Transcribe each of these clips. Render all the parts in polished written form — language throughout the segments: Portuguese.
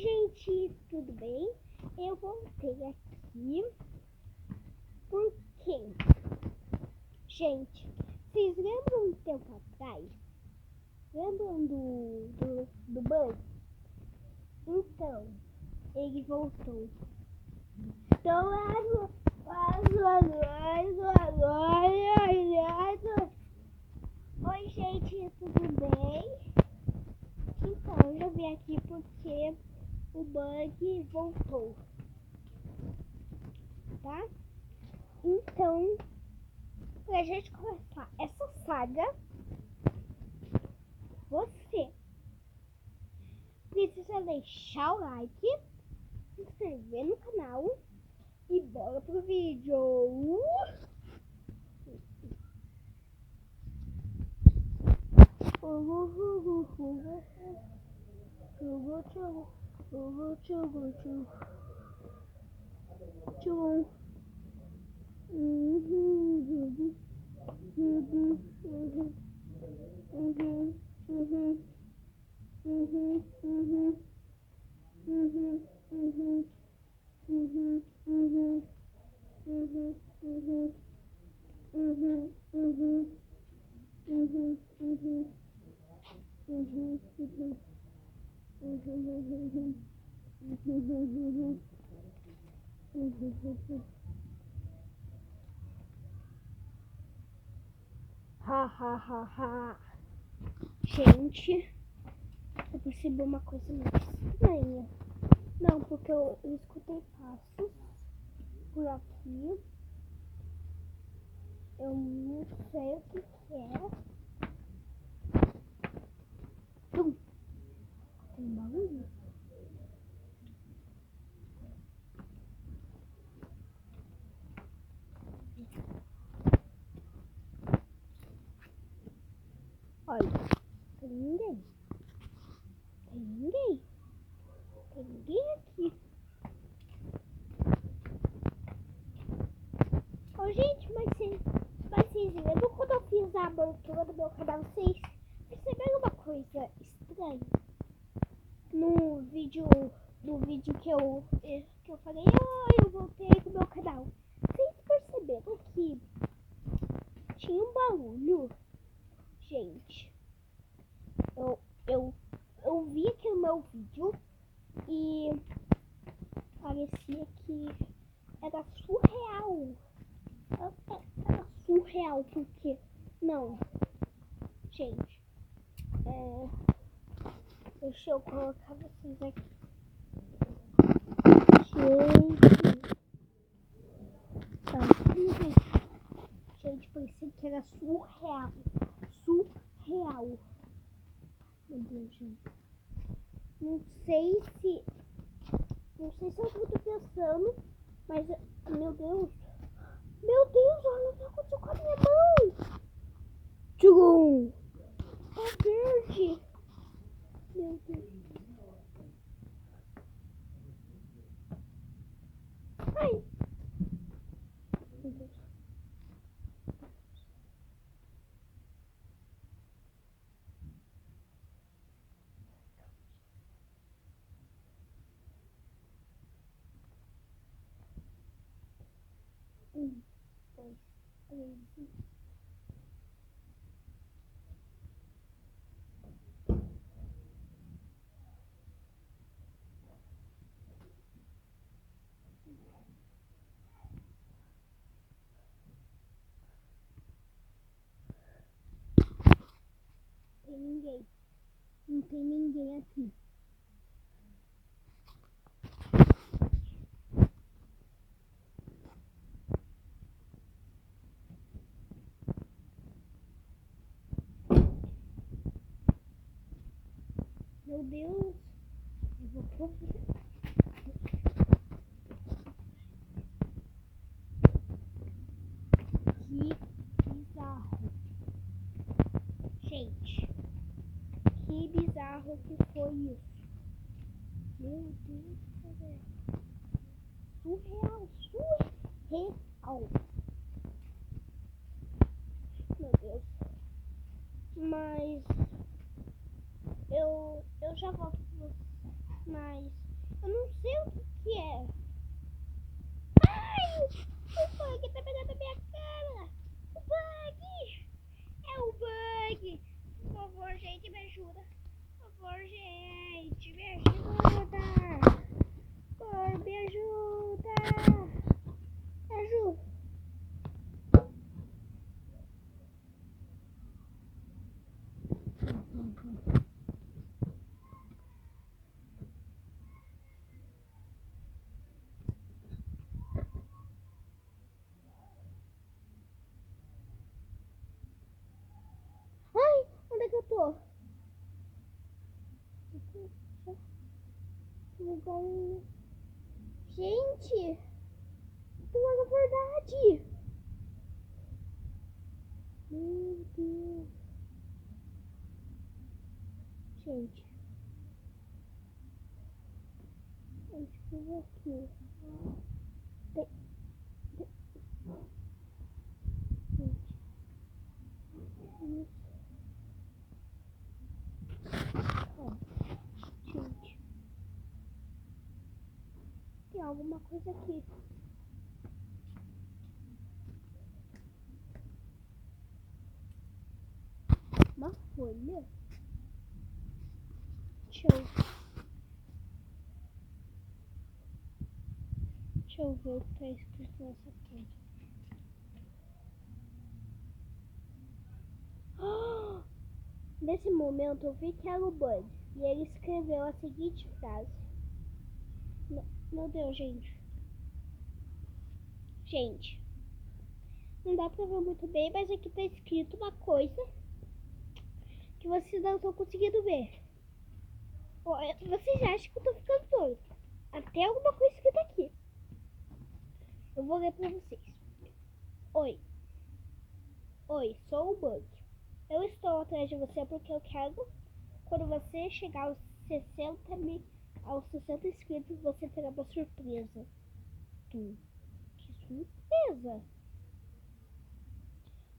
gente, tudo bem? Eu voltei aqui porque, gente, vocês lembram um tempo atrás? Lembram do Buzz? Então, ele voltou. Então, oi, gente, tudo bem? Então, eu vim aqui porque o Bug voltou, tá? Então, pra gente começar essa saga, você precisa deixar o like, se inscrever no canal e bora pro vídeo! Ha ha ha ha. Gente, eu percebi uma coisa muito estranha. Não, porque eu escutei passos por aqui. Eu não sei o que é. Tem barulho? Olha, tem ninguém. Tem ninguém. Tem ninguém aqui. Ô, gente, mas vocês lembram quando eu fiz a abertura do meu canal? Vocês perceberam uma coisa estranha? No vídeo que eu falei, eu voltei pro meu canal. Vocês perceberam que tinha um barulho? Gente, eu vi aqui no meu vídeo e parecia que era surreal. Era surreal, porque não, gente, deixa eu colocar vocês aqui. Gente, parecia que era surreal. Surreal. Meu Deus, gente. Não sei se eu tô pensando, mas, meu Deus, olha o que aconteceu com a minha mão. Tchum! Tá verde. Meu Deus. Ai. Meu Deus. Um, dois, três. Tem ninguém. Não tem ninguém aqui. Meu Deus. Eu vou correr. Que bizarro. Gente, que bizarro que foi isso. Meu Deus do céu. Surreal. Meu Deus. Mas eu já volto. Mas lugar. Gente, pela verdade. Meu Deus. Gente. Onde que eu vou aqui? Gente. Tem alguma coisa aqui. Uma folha. Deixa eu ver o que tá escrito nessa folha. Nesse momento eu vi que era o Bud e ele escreveu a seguinte frase. Meu Deus, gente. Gente, não dá pra ver muito bem, mas aqui tá escrito uma coisa que vocês não estão conseguindo ver. Vocês acham que eu tô ficando doido? Até alguma coisa escrita aqui. Eu vou ler pra vocês. Oi, sou o Bug. Eu estou atrás de você porque eu quero, quando você chegar aos 60 inscritos, você terá uma surpresa. Que surpresa!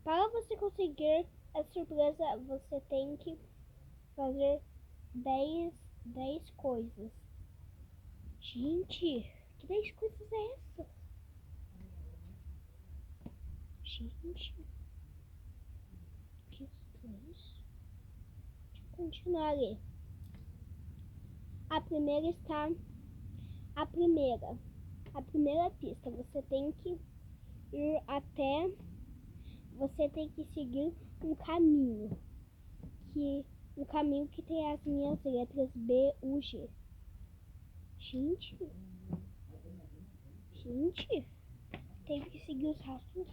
Para você conseguir a surpresa, você tem que fazer 10 coisas. Gente, que 10 coisas é essa? Gente, que estranho. Deixa eu continuar a ler. A primeira pista. Você tem que ir até... Você tem que seguir um caminho que tem as minhas letras B, U, G. Gente, tem que seguir os rastros.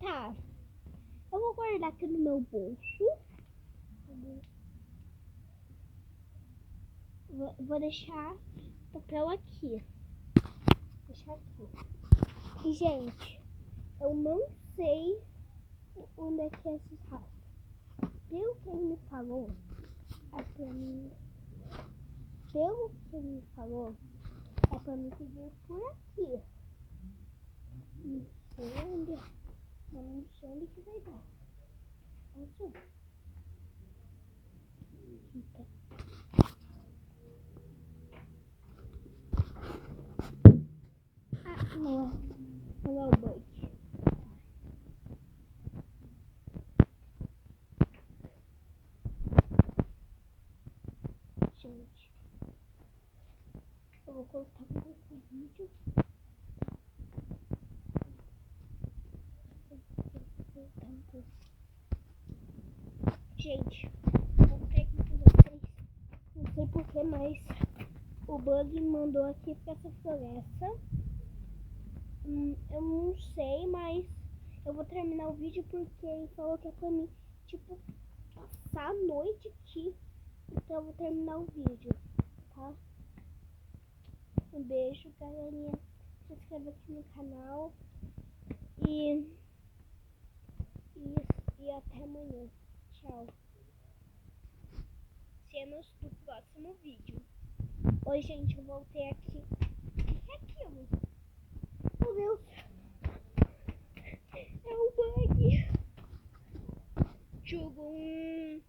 Tá, eu vou guardar aqui no meu bolso. Vou deixar o papel aqui. Deixar aqui. E, gente, eu não sei onde é que é esses rastros. Pelo que ele me falou, é pra mim seguir por aqui. Não sei onde que vai dar. Nossa. Eita. Não é o Bug. Gente, eu vou colocar esse vídeo. Gente, vou ter aqui com vocês. Não sei porquê, mas o Bug mandou aqui pra essa floresta. Eu não sei, mas eu vou terminar o vídeo porque ele falou que é pra mim, tipo, passar a noite aqui. Então eu vou terminar o vídeo, tá? Um beijo, galerinha. Se inscreva aqui no canal. E até amanhã. Tchau. Cenas do próximo vídeo. Oi, gente, eu voltei aqui. O que é aquilo? Meu Deus. É o Bug. Tchugum.